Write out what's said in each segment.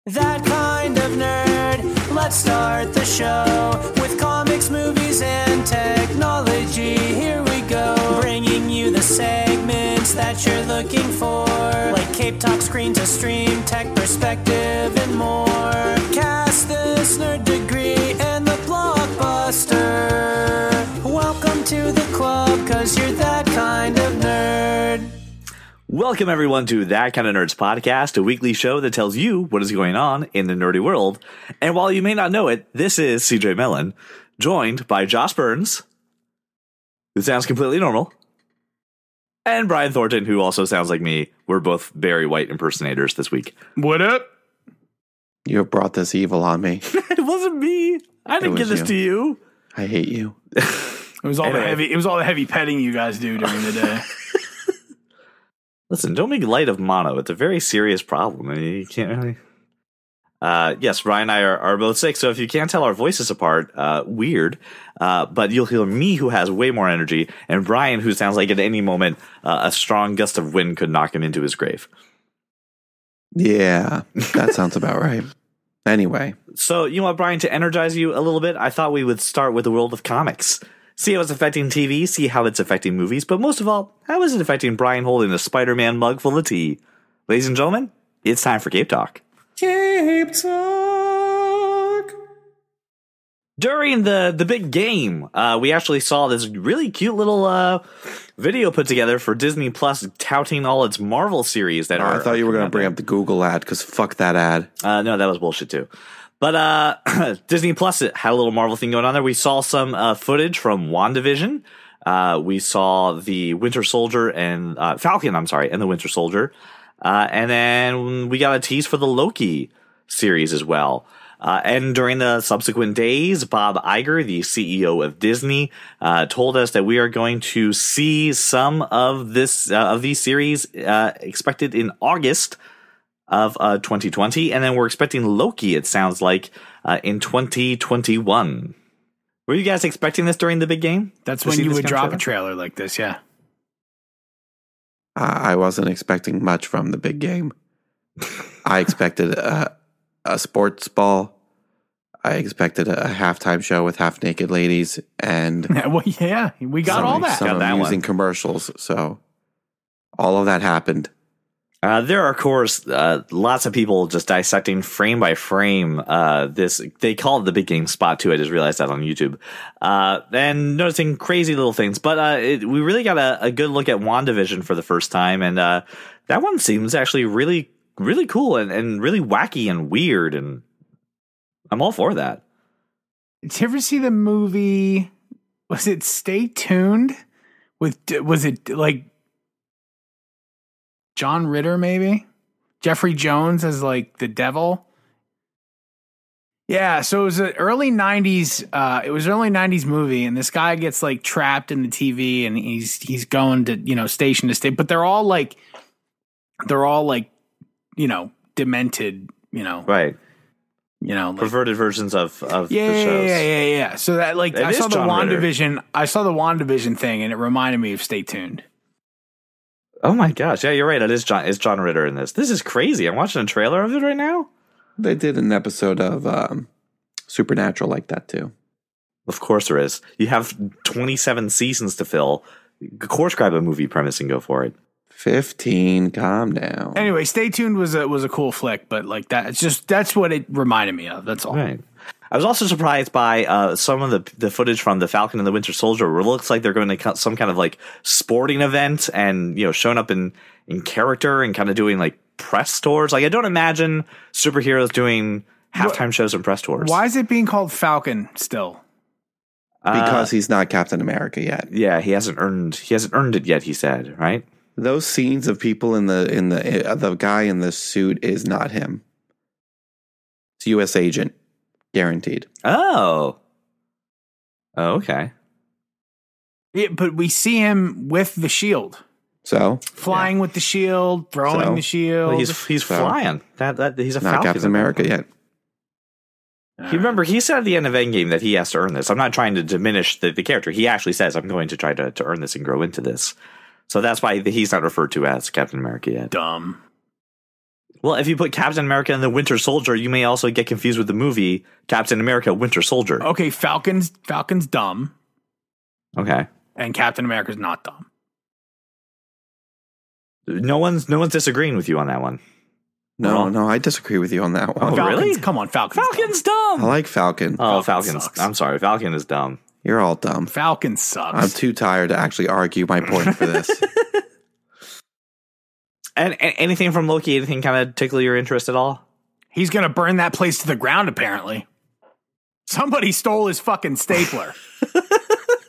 That kind of nerd. Let's start the show with comics, movies, and technology. Here we go, bringing you the segments that you're looking for, like Cape Talk, Screen to Stream, Tech Perspective, and more. Cast this nerd degree and the blockbuster. Welcome to the club, 'cause you're that kind of nerd. Welcome, everyone, to That Kind of Nerds podcast, a weekly show that tells you what is going on in the nerdy world. And while you may not know it, this is CJ Mellon, joined by Josh Burns, who sounds completely normal, and Brian Thornton, who also sounds like me. We're both Barry White impersonators this week. What up? You have brought this evil on me. It wasn't me. I didn't give this to you. I hate you. It was all the heavy petting you guys do during the day. Listen, don't make light of mono. It's a very serious problem. I mean, you can't really... yes, Brian and I are both sick, so if you can't tell our voices apart, weird. But you'll hear me, who has way more energy, and Brian, who sounds like at any moment a strong gust of wind could knock him into his grave. Yeah, that sounds about right. Anyway. So, you know what, Brian, to energize you a little bit, I thought we would start with the world of comics. See how it's affecting TV, see how it's affecting movies, but most of all, how is it affecting Brian holding a Spider-Man mug full of tea? Ladies and gentlemen, it's time for Cape Talk. Cape Talk! During the big game, we actually saw this really cute little video put together for Disney Plus touting all its Marvel series that are... I thought you were going to bring up the Google ad, because fuck that ad. No, that was bullshit too. But Disney Plus had a little Marvel thing going on there. We saw some footage from WandaVision. We saw the Winter Soldier and Falcon, and the Winter Soldier. And then we got a tease for the Loki series as well. And during the subsequent days, Bob Iger, the CEO of Disney, told us that we are going to see some of these series expected in August of 2020, and then we're expecting Loki, it sounds like, in 2021. Were you guys expecting this during the big game? That's when you would drop a trailer like this, yeah. I wasn't expecting much from the big game. I expected a sports ball. I expected a halftime show with half-naked ladies, and well, yeah, we got all that. Some amusing commercials, so all of that happened. There are, of course, lots of people just dissecting frame by frame this. They call it the big game spot, too. I just realized that on YouTube. And noticing crazy little things. But we really got a good look at WandaVision for the first time. And that one seems actually really, really cool and really wacky and weird. And I'm all for that. Did you ever see the movie? Was it Stay Tuned? Was it like John Ritter, maybe? Jeffrey Jones as like the devil? Yeah, so it was an early 90s early 90s movie, and this guy gets like trapped in the TV, and he's going to, station to station, but they're all like demented, Right. Like, perverted versions of the shows. Yeah. So that I saw the WandaVision thing, and it reminded me of Stay Tuned. Oh my gosh! Yeah, you're right. It's John Ritter in this. This is crazy. I'm watching a trailer of it right now. They did an episode of Supernatural like that too. Of course there is. You have 27 seasons to fill. Of course, grab a movie premise and go for it. 15. Calm down. Anyway, Stay Tuned was a cool flick, but like that, that's what it reminded me of. That's all. Right. I was also surprised by some of the footage from the Falcon and the Winter Soldier, where it looks like they're going to cut some kind of like sporting event and, showing up in character and kind of doing like press tours. Like, I don't imagine superheroes doing halftime shows and press tours. Why is it being called Falcon still? Because he's not Captain America yet. Yeah, he hasn't earned it yet, he said, right? Those scenes of people in the guy in the suit is not him. It's U.S. agent. Guaranteed. Oh, okay. Yeah, but we see him with the shield. So flying with the shield, throwing the shield. Well, he's flying. That he's a not Falcon. Captain America yet. Remember, he said at the end of Endgame that he has to earn this. I'm not trying to diminish the character. He actually says, I'm going to try to earn this and grow into this. So that's why he's not referred to as Captain America yet. Dumb. Well, if you put Captain America and the Winter Soldier, you may also get confused with the movie Captain America Winter Soldier. Okay, Falcon's dumb. Okay. And Captain America's not dumb. No one's disagreeing with you on that one. No, I disagree with you on that one. Oh, really? Come on, Falcon's dumb. I like Falcon. Oh, Falcon Falcon's. sucks. I'm sorry. Falcon is dumb. You're all dumb. Falcon sucks. I'm too tired to actually argue my point for this. And anything from Loki, anything kind of tickle your interest at all? He's going to burn that place to the ground, apparently. Somebody stole his fucking stapler.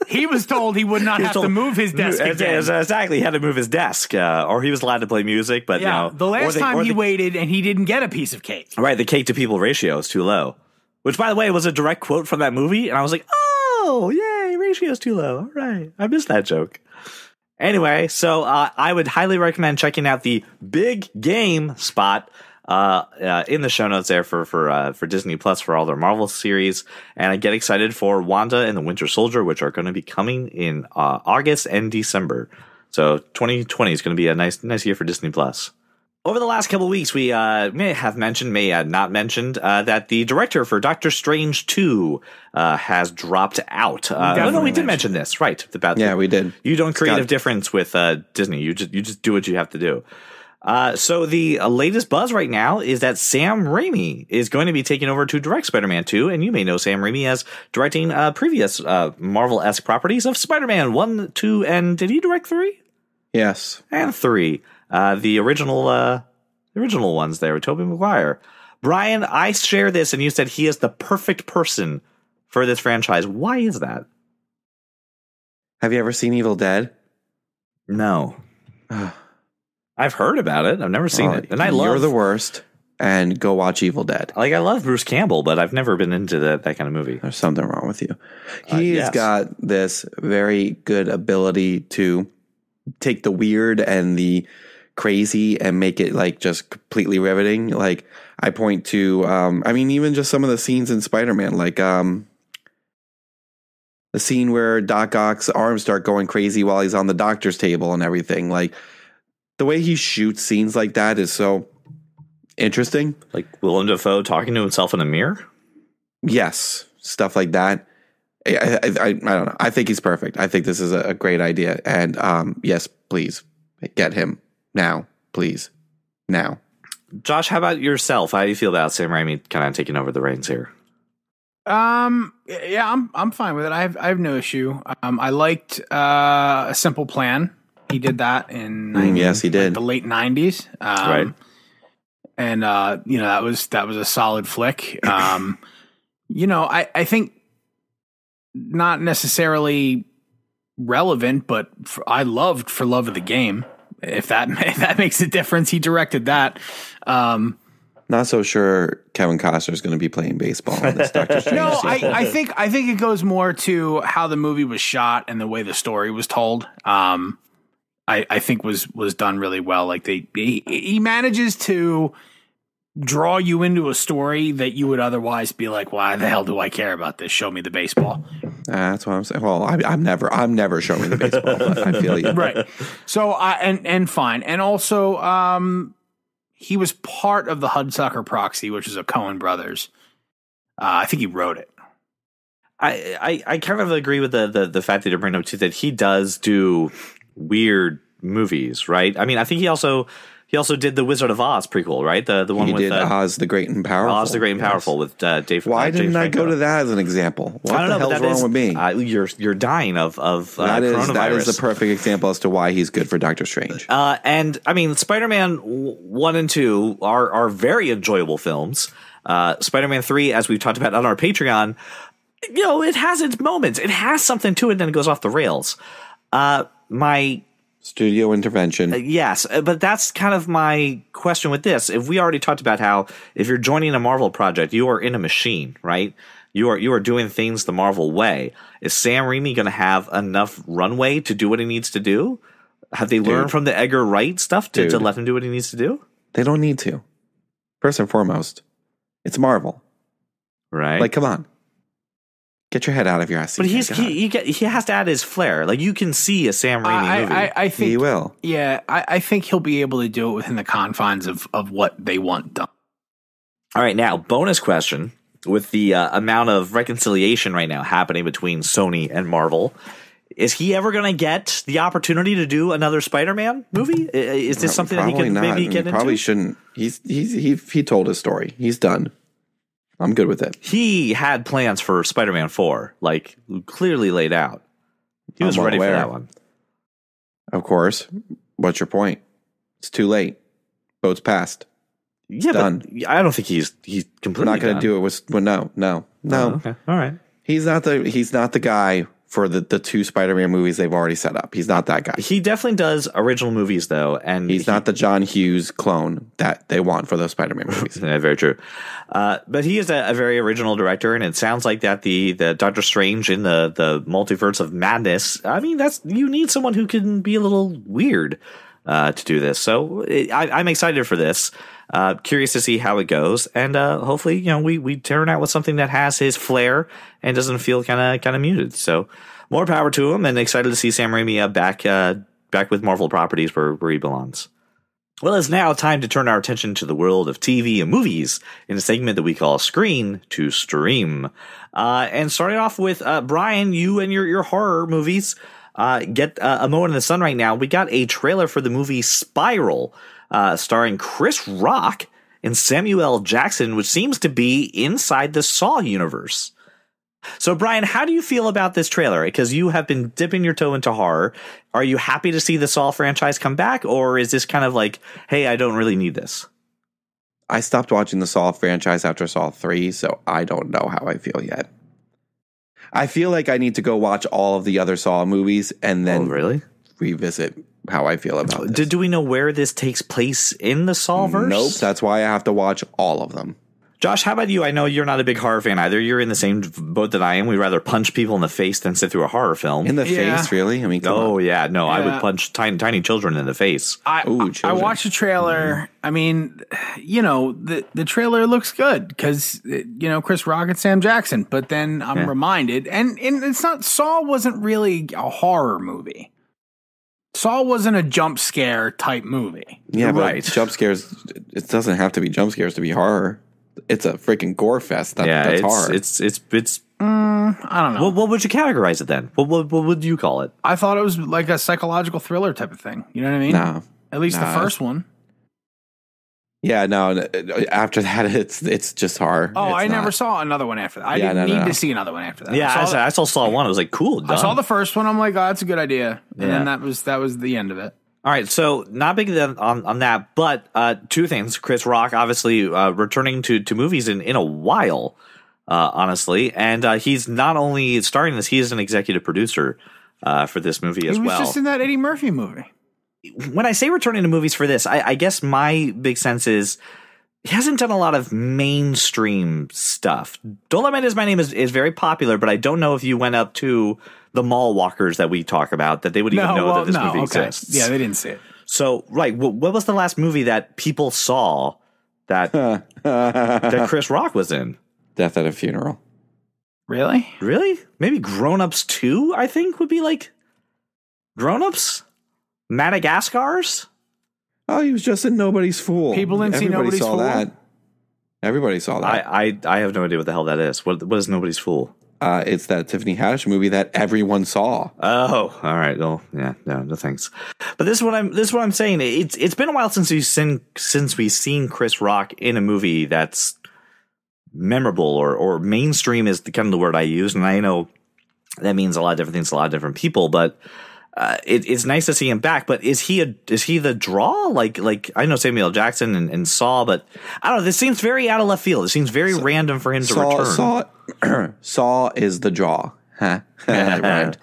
He was told he would not have to move his desk again. Exactly. He had to move his desk, or he was allowed to play music. But yeah, the last time he waited and he didn't get a piece of cake. Right, the cake to people ratio is too low. Which, by the way, was a direct quote from that movie. And I was like, oh, yay, ratio's too low. All right. I missed that joke. Anyway, so I would highly recommend checking out the Big Game spot in the show notes there for Disney Plus for all their Marvel series. And I get excited for Wanda and the Winter Soldier, which are going to be coming in August and December. So 2020 is going to be a nice year for Disney Plus. Over the last couple of weeks, we may have mentioned, may have not mentioned, that the director for Doctor Strange 2 has dropped out. We did mention this, right? We did. You don't creative difference with Disney. You just do what you have to do. So the latest buzz right now is that Sam Raimi is going to be taking over to direct Spider-Man 2, and you may know Sam Raimi as directing previous Marvel-esque properties of Spider-Man 1, 2, and did he direct 3? Yes. And 3. The original ones there with Tobey Maguire. Brian, I share this, and you said he is the perfect person for this franchise. Why is that? Have you ever seen Evil Dead? No. I've heard about it. I've never seen it. And You're the worst. And go watch Evil Dead. Like, I love Bruce Campbell, but I've never been into that kind of movie. There's something wrong with you. He's got this very good ability to take the weird and the crazy and make it like just completely riveting. Like, I point to even just some of the scenes in Spider-Man, like the scene where Doc Ock's arms start going crazy while he's on the doctor's table and everything. Like, the way he shoots scenes like that is so interesting. Like Willem Dafoe talking to himself in a mirror? Yes, stuff like that. I don't know. I think he's perfect. I think this is a great idea. And yes, please get him now, please, now. Josh, how about yourself? How do you feel about Sam Raimi kind of taking over the reins here? Yeah, I'm fine with it. I have no issue. I liked A Simple Plan. He did that in yes, he did. The late 90s. Right. And that was a solid flick. I think not necessarily relevant, but I loved For Love of the Game. If that makes a difference, he directed that. Not so sure Kevin Costner is going to be playing baseball in this Doctor Strange. No, I think it goes more to how the movie was shot and the way the story was told. I think was done really well. Like he manages to draw you into a story that you would otherwise be like, why the hell do I care about this? Show me the baseball. That's what I'm saying. Well, I'm never showing me the baseball. But I feel you. Right. So and fine. And also, he was part of the Hudsucker Proxy, which is a Coen Brothers. I think he wrote it. I kind of agree with the fact that you bring up too, that he does do weird movies, right? I mean, I think he also did the Wizard of Oz prequel, right? The one with Oz the Great and Powerful. Oz the Great and Powerful with Dave. Why didn't Dave I Franco. go to that as an example? What the hell's wrong with me? You're dying of coronavirus. That is the perfect example as to why he's good for Doctor Strange. And I mean, Spider-Man 1 and 2 are very enjoyable films. Spider-Man 3, as we've talked about on our Patreon, it has its moments. It has something to it, then it goes off the rails. My studio intervention. Yes, but that's kind of my question with this. If we already talked about how if you're joining a Marvel project, you are in a machine, right? You are doing things the Marvel way. Is Sam Raimi going to have enough runway to do what he needs to do? Have they learned from the Edgar Wright stuff to let him do what he needs to do? They don't need to. First and foremost, it's Marvel. Right. Like, come on. Get your head out of your ass. But he has to add his flair. Like, you can see a Sam Raimi movie. I think he will. Yeah, I think he'll be able to do it within the confines of what they want done. All right, now, bonus question. With the amount of reconciliation right now happening between Sony and Marvel, is he ever going to get the opportunity to do another Spider-Man movie? Is this something that he can maybe get into? Probably shouldn't. He told his story. He's done. I'm good with it. He had plans for Spider-Man 4, like clearly laid out. He was ready for that one. Of course. What's your point? It's too late. Boat's passed. Yeah, done. But I don't think he's completely. We're not going to do it. No. Oh, okay, all right. He's not the guy for the two Spider-Man movies they've already set up. He's not that guy. He definitely does original movies, though, and he's not the John Hughes clone that they want for those Spider-Man movies. Yeah, very true. But he is a very original director, and it sounds like that the Doctor Strange in the multiverse of madness. I mean, you need someone who can be a little weird to do this. So I'm excited for this. Curious to see how it goes, and hopefully, we turn out with something that has his flair and doesn't feel kind of muted. So, more power to him, and excited to see Sam Raimi back with Marvel properties where he belongs. Well, it's now time to turn our attention to the world of TV and movies in a segment that we call Screen to Stream. And starting off with Brian, you and your horror movies get a moment in the sun right now. We got a trailer for the movie Spiral. Starring Chris Rock and Samuel L. Jackson, which seems to be inside the Saw universe. So, Brian, how do you feel about this trailer? Because you have been dipping your toe into horror. Are you happy to see the Saw franchise come back? Or is this kind of like, hey, I don't really need this? I stopped watching the Saw franchise after Saw 3, so I don't know how I feel yet. I feel like I need to go watch all of the other Saw movies and then revisit how I feel about this. Do we know where this takes place in the Sawverse? Nope, that's why I have to watch all of them. Josh, how about you? I know you're not a big horror fan either. You're in the same boat that I am. We'd rather punch people in the face than sit through a horror film. In the face, really? I mean, come on. Yeah. No, I would punch tiny children in the face. I watched the trailer. I mean, the trailer looks good because, Chris Rock and Sam Jackson. But then I'm reminded, and it's not, Saw wasn't really a horror movie. Saw wasn't a jump scare type movie. Yeah, but jump scares, it doesn't have to be jump scares to be horror. It's a freaking gore fest. That's horror. It's I don't know. What would you categorize it then? What would you call it? I thought it was like a psychological thriller type of thing. You know what I mean? No. At least the first one. Yeah, no. After that, it's just horror. Oh, I never saw another one after that. I didn't need to see another one after that. Yeah, I saw one. I was like, cool. Done. I saw the first one. I'm like, oh, that's a good idea. And then that was the end of it. All right, so not big on that, but two things. Chris Rock, obviously, returning to movies in a while, honestly. And he's not only starring this, he is an executive producer for this movie as well. He was just in that Eddie Murphy movie. When I say returning to movies for this, I guess my big sense is he hasn't done a lot of mainstream stuff. Dolomite Is My Name is very popular, but I don't know if you went up to the mall walkers that we talk about that they would even know that this movie exists. Yeah, they didn't see it. So, what was the last movie that people saw that that Chris Rock was in? Death at a Funeral. Really? Maybe Grown Ups 2, I think, would be like Grown Ups? Madagascar's? Oh, he was just in Nobody's Fool. People didn't see Nobody's Fool? Everybody saw that. I have no idea what the hell that is. What is Nobody's Fool? It's that Tiffany Haddish movie that everyone saw. Oh, all right. Well, yeah, no thanks. But this is what I'm saying. It's been a while since we've seen Chris Rock in a movie that's memorable or mainstream is kind of the word I use, and I know that means a lot of different things to a lot of different people, but it's nice to see him back. But is he the draw? Like I know Samuel L. Jackson and Saw, but I don't know. This seems very out of left field. It seems very random for him to return. Saw is the draw. Right.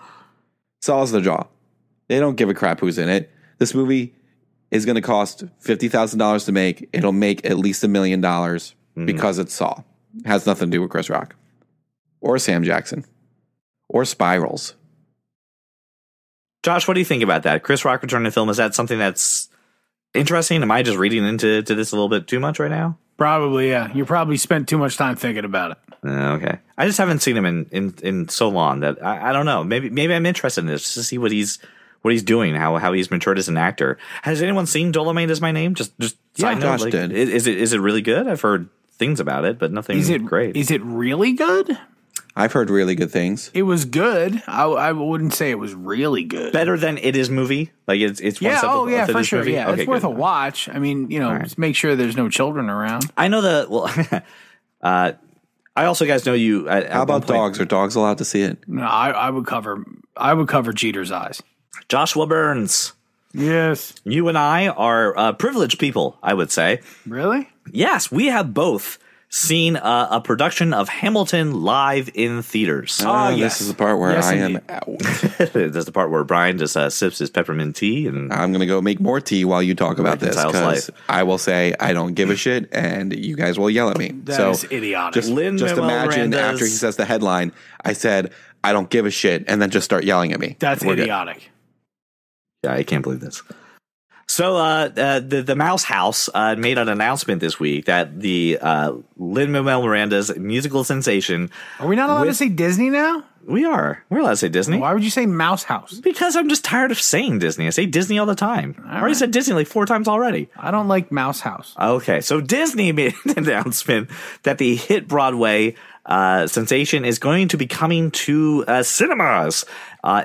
Saw is the draw. They don't give a crap who's in it. This movie is going to cost $50,000 to make. It'll make at least $1 million because it's Saw. It has nothing to do with Chris Rock or Sam Jackson or Spirals. Josh, what do you think about that? Chris Rock returning to film, is that something that's interesting? Am I just reading into this a little bit too much right now? Probably, yeah. You probably spent too much time thinking about it. Okay. I just haven't seen him in so long that I don't know. Maybe I'm interested in this just to see what he's doing, how he's matured as an actor. Has anyone seen Dolomite Is My Name? Just side note, Josh did. Is it really good? I've heard things about it, but nothing great. Is it really good? I've heard really good things. It was good. I wouldn't say it was really good. Better than It Is movie? Like it's one step above It for Is sure. movie? Yeah, okay, it's worth good. a watch. I mean, right. just make sure there's no children around. I know I also, guys, know you. How about dogs? Are dogs allowed to see it? No, I would cover Jeter's eyes. Joshua Burns. Yes. You and I are privileged people, I would say. Really? Yes, we have both seen a production of Hamilton live in theaters. Yes. This is the part where I am out. This is the part where Brian just sips his peppermint tea. And I'm going to go make more tea while you talk about this, because I will say I don't give a shit, and you guys will yell at me. That is idiotic. Just imagine Miranda's, after he says the headline, I said, I don't give a shit, and then just start yelling at me. That's idiotic. Good. Yeah, I can't believe this. So the Mouse House made an announcement this week that the Lin-Manuel Miranda's musical sensation. Are we not allowed to say Disney now? We are. We're allowed to say Disney. Why would you say Mouse House? Because I'm just tired of saying Disney. I say Disney all the time. I already said Disney like 4 times already. I don't like Mouse House. Okay, so Disney made an announcement that the hit Broadway sensation is going to be coming to cinemas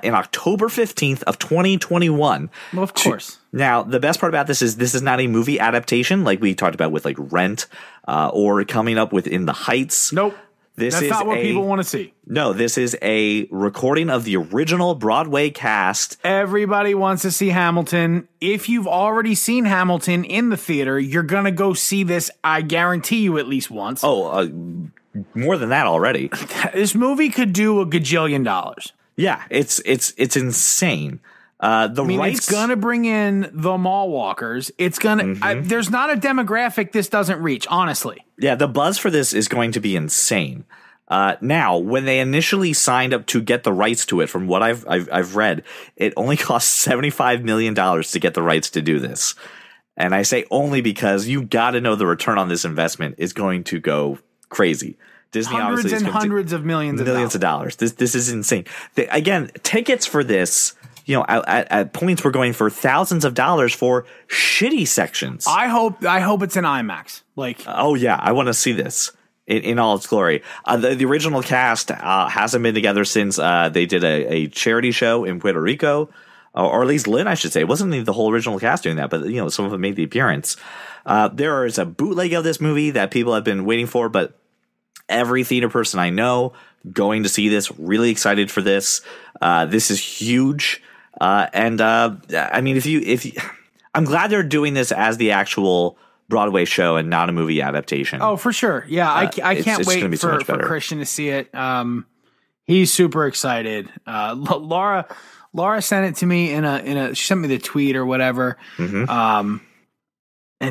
in October 15th of 2021. Well, of course. Now, the best part about this is not a movie adaptation like we talked about with like Rent or coming up with In the Heights. Nope. That's not what people want to see. No, this is a recording of the original Broadway cast. Everybody wants to see Hamilton. If you've already seen Hamilton in the theater, you're going to go see this, I guarantee you, at least once. Oh, more than that already. This movie could do $1 gajillion. Yeah, it's insane. It's gonna bring in the mall walkers. It's gonna. There's not a demographic this doesn't reach. Honestly. Yeah, the buzz for this is going to be insane. Now, when they initially signed up to get the rights to it, from what I've read, it only cost $75 million to get the rights to do this. And I say only because you got to know the return on this investment is going to go crazy. Disney hundreds and hundreds of millions of dollars. This is insane. Again, tickets for this, at points we're going for thousands of dollars for shitty sections. I hope it's an IMAX. Oh yeah, I want to see this in all its glory. The original cast hasn't been together since they did a charity show in Puerto Rico, or at least Lynn, I should say. It wasn't the whole original cast doing that, but some of them made the appearance. There is a bootleg of this movie that people have been waiting for, but every theater person I know going to see this, really excited for this. This is huge. I mean, if you, I'm glad they're doing this as the actual Broadway show and not a movie adaptation. Oh, for sure. Yeah. I can't wait for Christian to see it. He's super excited. Laura sent it to me she sent me the tweet or whatever. And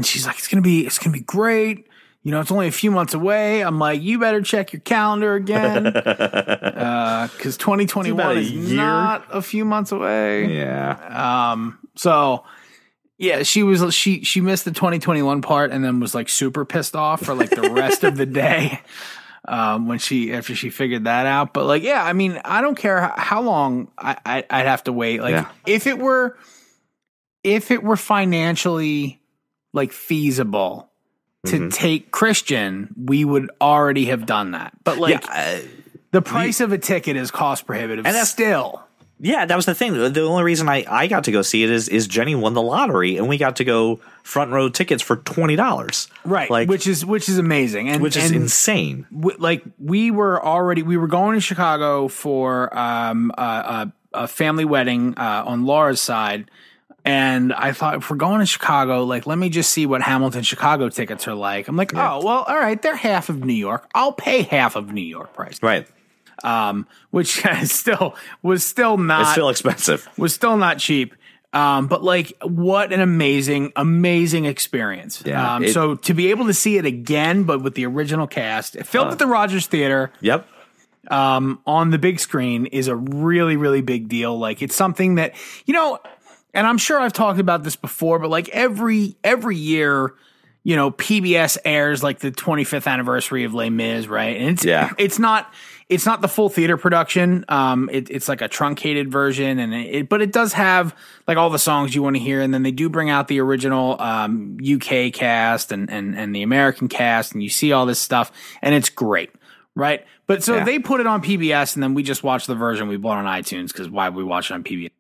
she's like, it's going to be great. It's only a few months away. I'm like, you better check your calendar again. Because 2021 is not a few months away. Yeah. So, yeah, she missed the 2021 part and then was like super pissed off for like the rest of the day after she figured that out. But yeah, I mean, I don't care how long I'd have to wait. If it were financially feasible to take Christian, we would already have done that. But the price of a ticket is cost prohibitive. And that's still. Yeah, that was the thing. The only reason I got to go see it is Jenny won the lottery, and we got to go front row tickets for $20. Right, which is amazing, and which is insane. We were going to Chicago for a family wedding on Laura's side. And I thought, if we're going to Chicago, let me just see what Hamilton Chicago tickets are like. I'm like, oh, well, all right, they're half of New York. I'll pay half of New York price. Right. Which was still not. It's still expensive. Was still not cheap. But what an amazing experience. Yeah, so to be able to see it again, but with the original cast, filmed at the Rogers Theater. Yep. On the big screen is a really, really big deal. It's something that, and I'm sure I've talked about this before, but every year, PBS airs like the 25th anniversary of Les Mis, right? And it's not the full theater production. It's like a truncated version, but it does have like all the songs you want to hear. And then they do bring out the original UK cast and the American cast, and you see all this stuff, and it's great, right? But so they put it on PBS, and then we just watch the version we bought on iTunes, because why would we watch it on PBS?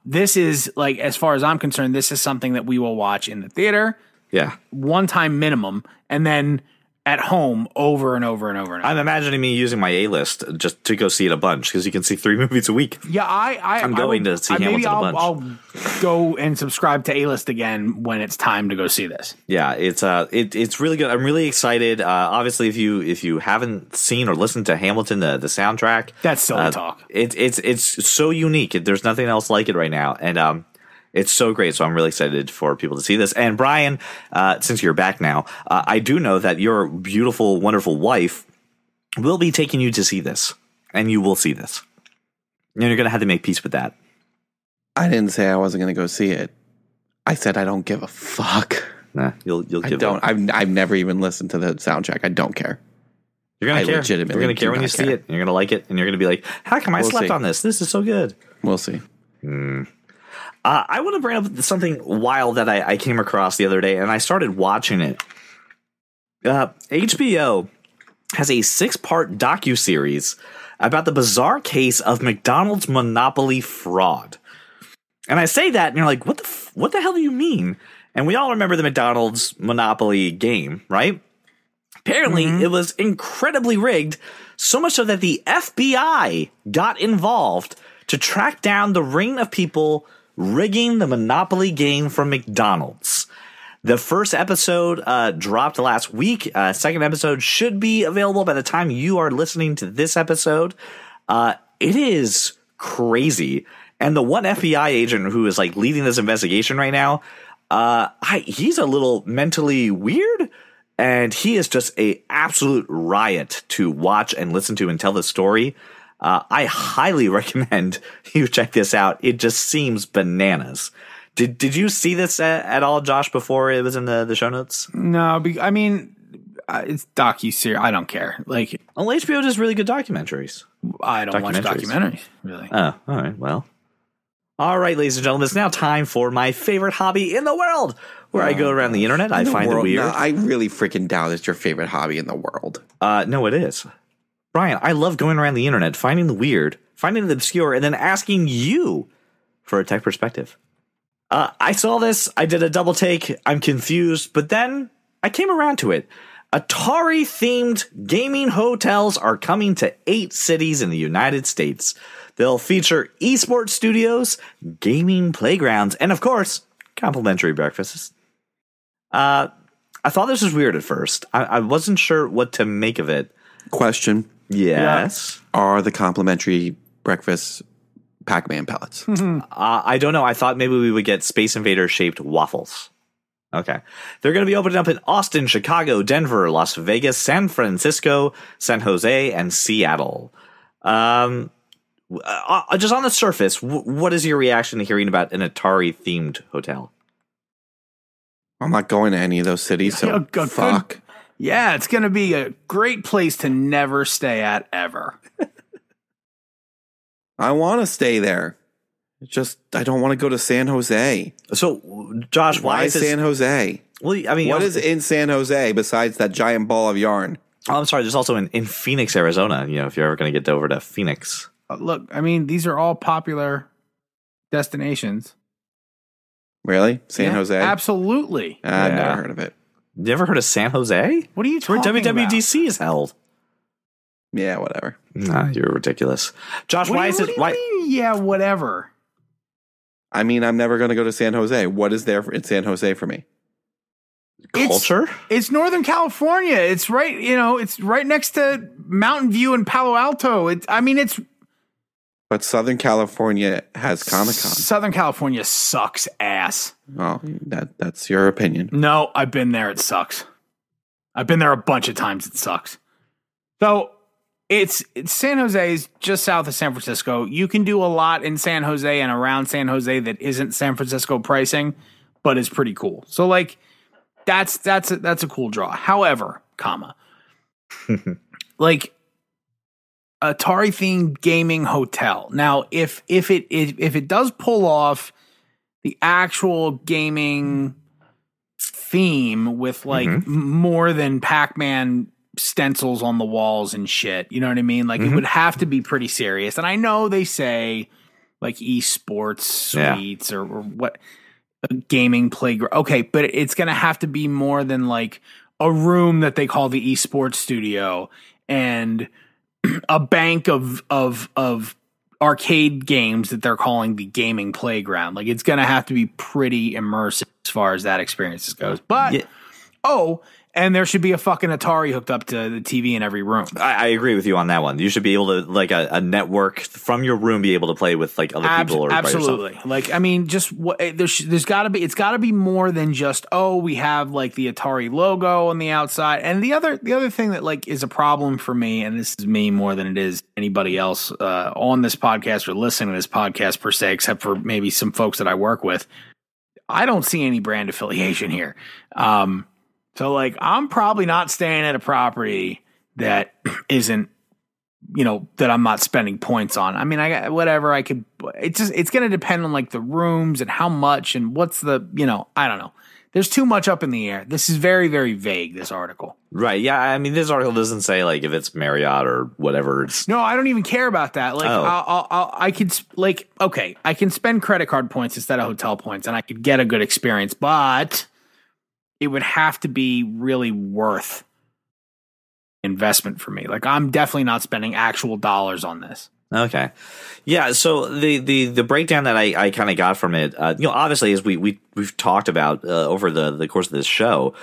This is like, as far as I'm concerned, this is something that we will watch in the theater. Yeah. One time minimum, and then at home over and over and over and over. I'm imagining me using my A-list just to go see it a bunch, because you can see 3 movies a week. Yeah, I'm going to see Hamilton a bunch. I'll go and subscribe to A-list again when it's time to go see this. Yeah, it's really good. I'm really excited. Obviously, if you haven't seen or listened to Hamilton, the soundtrack, that's silly talk. It's so unique. There's nothing else like it right now, and it's so great, so I'm really excited for people to see this. And Brian, since you're back now, I do know that your beautiful, wonderful wife will be taking you to see this, and you will see this. And you're going to have to make peace with that. I didn't say I wasn't going to go see it. I said I don't give a fuck. Nah, you'll give. I don't. I've never even listened to the soundtrack. I don't care. You're going to care. Legitimately, you're going to care when you see it. You're going to like it, and you're going to be like, "How come I slept on this? This is so good." We'll see. I want to bring up something wild that I came across the other day, and I started watching it. HBO has a 6-part docuseries about the bizarre case of McDonald's monopoly fraud. And I say that, and you're like, what the hell do you mean? And we all remember the McDonald's monopoly game, right? Apparently, it was incredibly rigged, so much so that the FBI got involved to track down the ring of people rigging the Monopoly game from McDonald's. The first episode dropped last week. Second episode should be available by the time you are listening to this episode. It is crazy. And the one FBI agent who is like leading this investigation right now, he's a little mentally weird, and he is just a absolute riot to watch and listen to and tell the story. I highly recommend you check this out. It just seems bananas. Did you see this at all, Josh, before it was in the show notes? No, I mean, it's docu-series. I don't care. Like, HBO does really good documentaries. I don't watch documentaries, really. Oh, all right. Well, all right, ladies and gentlemen, it's now time for my favorite hobby in the world, where I go around the internet. I find it weird. No, I really freaking doubt it's your favorite hobby in the world. No, it is. Brian, I love going around the internet, finding the weird, finding the obscure, and then asking you for a tech perspective. I saw this. I did a double take. I'm confused, but then I came around to it. Atari-themed gaming hotels are coming to 8 cities in the United States. They'll feature esports studios, gaming playgrounds, and, of course, complimentary breakfasts. I thought this was weird at first. I wasn't sure what to make of it. Question. Yes. Are the complimentary breakfast Pac-Man pellets? I don't know. I thought maybe we would get Space Invader shaped waffles. Okay. They're going to be opening up in Austin, Chicago, Denver, Las Vegas, San Francisco, San Jose, and Seattle. Just on the surface, what is your reaction to hearing about an Atari-themed hotel? I'm not going to any of those cities, so fuck. Yeah, it's going to be a great place to never stay at ever. I want to stay there. Just, I don't want to go to San Jose. So, Josh, why is San Jose? Well, I mean, what is in San Jose besides that giant ball of yarn? Oh, I'm sorry. There's also in Phoenix, Arizona. You know, if you're ever going to get over to Phoenix. Look, I mean, these are all popular destinations. Really? San Jose? Absolutely. I've never heard of it. You ever heard of San Jose? What are you talking about? Where WWDC is held. Yeah, whatever. Nah, you're ridiculous. Josh, why is it? Why? Yeah, whatever. I mean, I'm never going to go to San Jose. What is there in San Jose for me? Culture? It's Northern California. It's right, it's right next to Mountain View and Palo Alto. But Southern California has Comic-Con. Southern California sucks ass. Oh, that's your opinion. No, I've been there. It sucks. I've been there a bunch of times. It sucks. So it's San Jose is just south of San Francisco. You can do a lot in San Jose and around San Jose that isn't San Francisco pricing, but is pretty cool. So like That's a cool draw. However, like Atari themed gaming hotel. Now, if it does pull off the actual gaming theme with like more than Pac-Man stencils on the walls and shit, you know what I mean? Like it would have to be pretty serious. And I know they say like esports suites or what, a gaming playground. Okay, but it's going to have to be more than like a room that they call the esports studio and a bank of arcade games that they're calling the gaming playground. Like it's going to have to be pretty immersive as far as that experience goes. But and there should be a fucking Atari hooked up to the TV in every room. I agree with you on that one. You should be able to, like, a network from your room, be able to play with like other people or absolutely. Like, I mean, just what there's got to be. It's got to be more than just we have like the Atari logo on the outside. And the other thing that like is a problem for me, and this is me more than it is anybody else on this podcast or listening to this podcast per se, except for maybe some folks that I work with. I don't see any brand affiliation here. So like, I'm probably not staying at a property that isn't, that I'm not spending points on. I mean, I got whatever I could, it's going to depend on like the rooms and how much and what's the, I don't know. There's too much up in the air. This is very, very vague, this article. Right. Yeah. I mean, this article doesn't say like if it's Marriott or whatever. No, I don't even care about that. Like, I could like, okay, I can spend credit card points instead of hotel points and I could get a good experience, but it would have to be really worth investment for me. Like I'm definitely not spending actual dollars on this. Okay. Yeah. So the breakdown that I kind of got from it, obviously as we've talked about over the course of this show,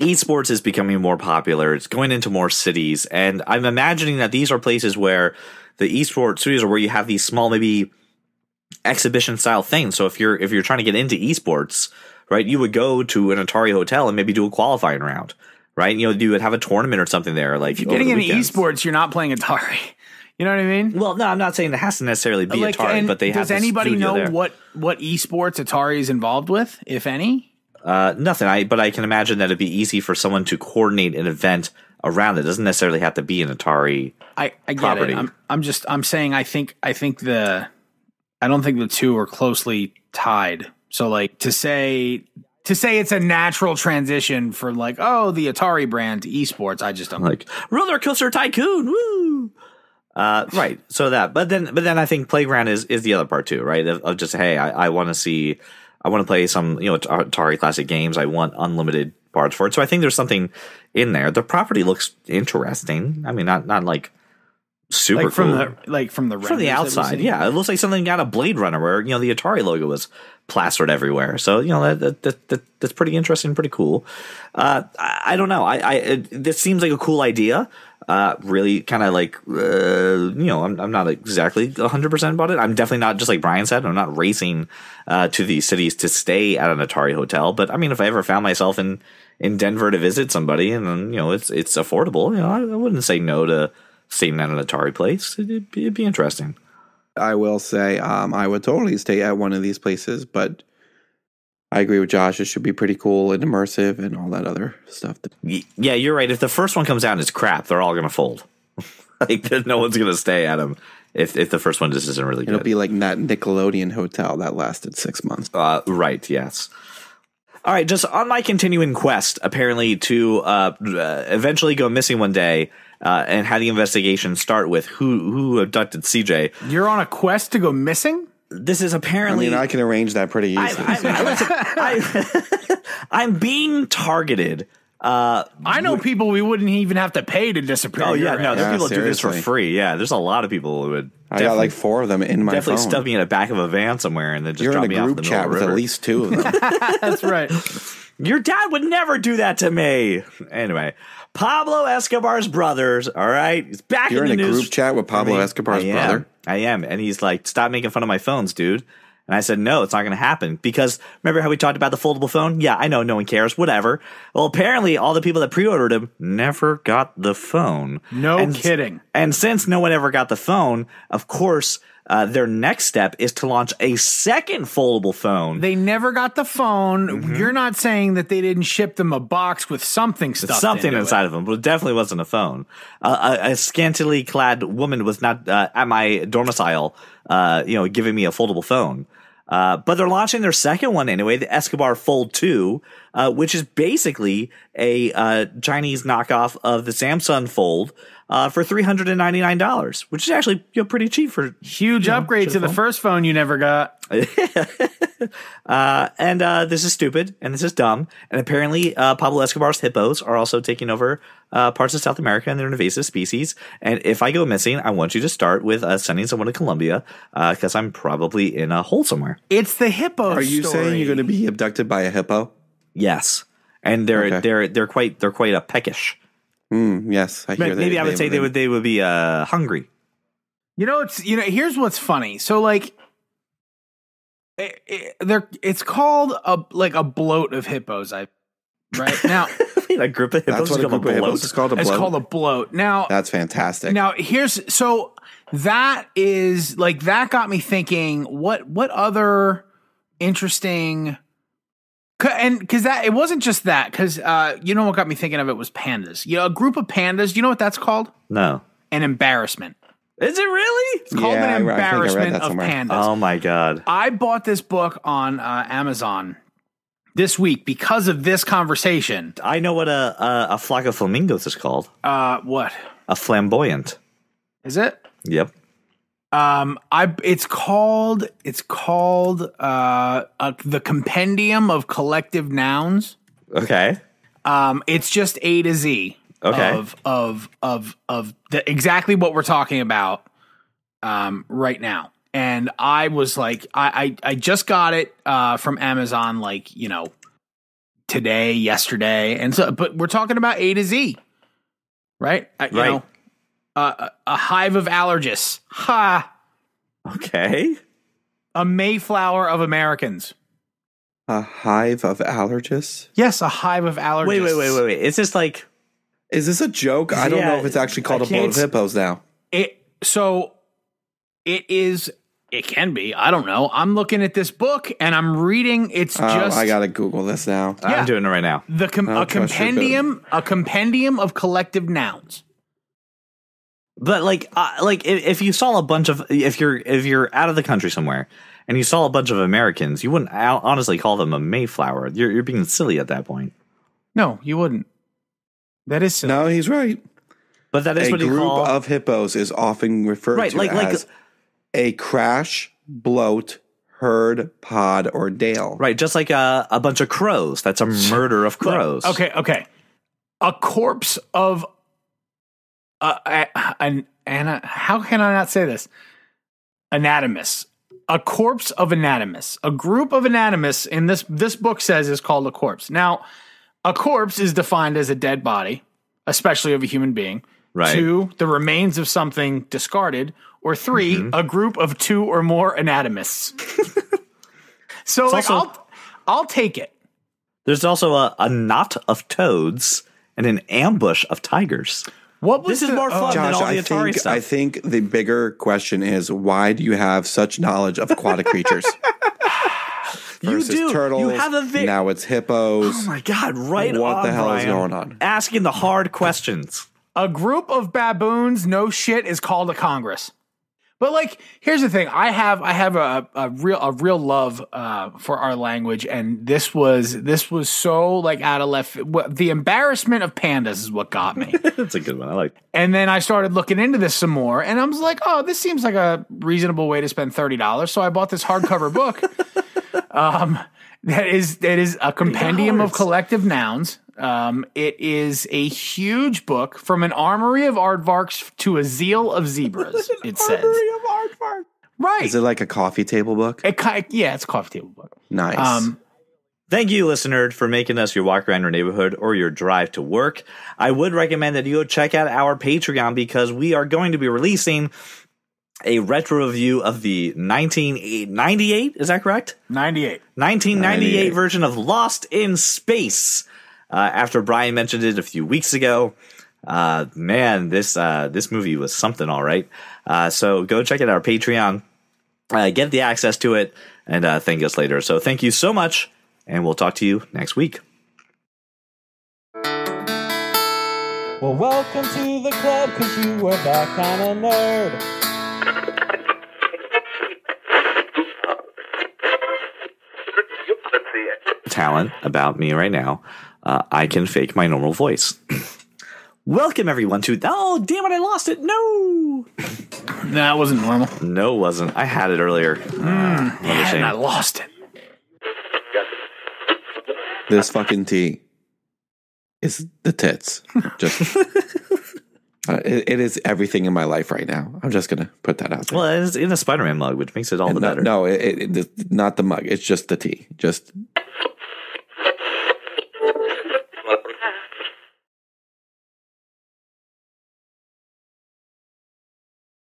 esports is becoming more popular. It's going into more cities. And I'm imagining that these are places where the esports studios are where you have these small, maybe exhibition style things. So if you're trying to get into esports, right, you would go to an Atari hotel and maybe do a qualifying round, right? You would have a tournament or something there. Like if you're getting into esports, you're not playing Atari. You know what I mean? Well, no, I'm not saying it has to necessarily be Atari, but they have. Does anybody know there. what esports Atari is involved with, if any? Nothing. But I can imagine that it'd be easy for someone to coordinate an event around it. It doesn't necessarily have to be an Atari. I get property. it. I'm saying I don't think the two are closely tied. So like to say it's a natural transition for like, the Atari brand to esports, I just don't like Roller Coaster Tycoon. Woo! Right. So but then I think Playground is the other part too, right? Of just, hey, I want to play some, Atari classic games. I want unlimited parts for it. So I think there's something in there. The property looks interesting. I mean, not like super like cool. From the outside. Yeah. It looks like something out of Blade Runner where, the Atari logo was plastered everywhere. So, that's pretty interesting, pretty cool. I don't know. This seems like a cool idea. Really kind of like, I'm not exactly 100% about it. I'm definitely not, just like Brian said, I'm not racing to these cities to stay at an Atari hotel. But I mean, if I ever found myself in Denver to visit somebody and then, it's affordable, I wouldn't say no to staying at an Atari place. It'd be interesting. I will say I would totally stay at one of these places, but I agree with Josh. It should be pretty cool and immersive and all that other stuff. Yeah, you're right. If the first one comes out and it's crap, they're all going to fold. Like no one's going to stay at them if the first one just isn't really good. It'll be like that Nickelodeon hotel that lasted 6 months. Right, yes. All right, just on my continuing quest, apparently to eventually go missing one day, and have the investigation start with who abducted CJ. You're on a quest to go missing? This is apparently... I mean, I can arrange that pretty easily. I'm being targeted. I know people we wouldn't even have to pay to disappear. Oh, yeah, no, there are people who do this for free. Yeah, there's a lot of people who would... I got like 4 of them in my phone. Definitely stuff me in the back of a van somewhere and then just drop me off in the middle of the river. You're in a group chat with at least 2 of them. That's right. Your dad would never do that to me. Anyway, Pablo Escobar's brothers, all right? He's back in the news. You're in a group chat with Pablo Escobar's brother? I am. And he's like, stop making fun of my phones, dude. And I said, no, it's not going to happen. Because remember how we talked about the foldable phone? Yeah, I know, no one cares, whatever. Well, apparently all the people that pre-ordered him never got the phone. No kidding. And since no one ever got the phone, of course, Their next step is to launch a second foldable phone. They never got the phone. You're not saying that they didn't ship them a box with something stuffed Something into inside it. of them, but it definitely wasn't a phone. A scantily clad woman was not at my domicile, giving me a foldable phone. But they're launching their second one anyway, the Escobar Fold 2, which is basically a Chinese knockoff of the Samsung Fold for $399, which is actually pretty cheap for Huge upgrade to the first phone you never got. And this is stupid, and this is dumb. And apparently, Pablo Escobar's hippos are also taking over parts of South America, and they're an invasive species. And if I go missing, I want you to start with sending someone to Colombia, because I'm probably in a hole somewhere. It's the hippo. Are you story. saying you're going to be abducted by a hippo? Yes, and they're quite a peckish. Yes, I hear that. Maybe I would say they would be hungry. Here's what's funny. So like, it's called a bloat of hippos. Right now, A group of hippos. That's what a group of hippos is called. It's called a bloat. Now that's fantastic. Now that is like, that got me thinking. What other interesting? And because it wasn't just that, because what got me thinking of it was pandas. A group of pandas. You know what that's called? No. An embarrassment. Is it really? It's called an embarrassment of pandas. Oh my God. I bought this book on Amazon this week because of this conversation. I know what a flock of flamingos is called. What? A flamboyant. Is it? Yep. It's called the Compendium of Collective Nouns. Okay. It's just A to Z. Okay. Of exactly what we're talking about right now. And I was like, I just got it from Amazon, today, yesterday, and so, but we're talking about A to Z, right? Right. A hive of allergists. Ha. Okay. A Mayflower of Americans. A hive of allergists? Yes, a hive of allergists. Wait. Is this like... Is this a joke? I don't know if it's actually called a bloat of hippos now. It is. It can be. I don't know. I'm looking at this book and I'm reading. It's just. I gotta Google this now. Yeah. I'm doing it right now. A compendium of collective nouns. But if you saw a bunch of, if you're out of the country somewhere and you saw a bunch of Americans, you wouldn't honestly call them a Mayflower. You're being silly at that point. No, you wouldn't. That is silly. No, he's right. But that is what you call... A group of hippos is often referred to as a crash, bloat, herd, pod, or dale. Right, just like a bunch of crows. That's a murder of crows. Okay. A corpse of... how can I not say this? Anatomist. A corpse of anatomists. A group of anatomists in this book says is called a corpse. Now... A corpse is defined as a dead body, especially of a human being. Right. 2, the remains of something discarded. Or 3, a group of 2 or more anatomists. So I'll take it. There's also a knot of toads and an ambush of tigers. This is more fun than all the Atari stuff. I think the bigger question is, why do you have such knowledge of aquatic creatures? You do. Turtles, you have a now it's hippos. Oh my God! Right what on, the hell Brian. is going on? Asking the hard questions. A group of baboons, no shit, is called a congress. But here's the thing: I have a real love for our language, and this was so out of left. The embarrassment of pandas is what got me. That's a good one. I like. And then I started looking into this some more, and I was like, oh, this seems like a reasonable way to spend $30. So I bought this hardcover book. That is a compendium of collective nouns. It is a huge book from an armory of aardvarks to a zeal of zebras. It says. Armory of aardvarks. Right. Is it like a coffee table book? It's a coffee table book. Nice. Thank you, listener, for making us your walk around your neighborhood or your drive to work. I would recommend that you go check out our Patreon because we are going to be releasing a retro review of the 1998, is that correct? 1998 version of Lost in Space. After Brian mentioned it a few weeks ago, man, this movie was something, all right. So go check out our Patreon. get the access to it and thank us later. So thank you so much, and we'll talk to you next week. Well, welcome to the club, cause you are that kind of nerd. Talent about me right now. I can fake my normal voice. Welcome everyone to, oh damn it, I lost it. No, that wasn't normal. No, it wasn't. I had it earlier. And I lost it. This fucking tea is the tits. Just it is everything in my life right now. I'm just gonna put that out there. Well, it's in a Spider-Man mug, which makes it all the better. No, it's not the mug. It's just the tea. Just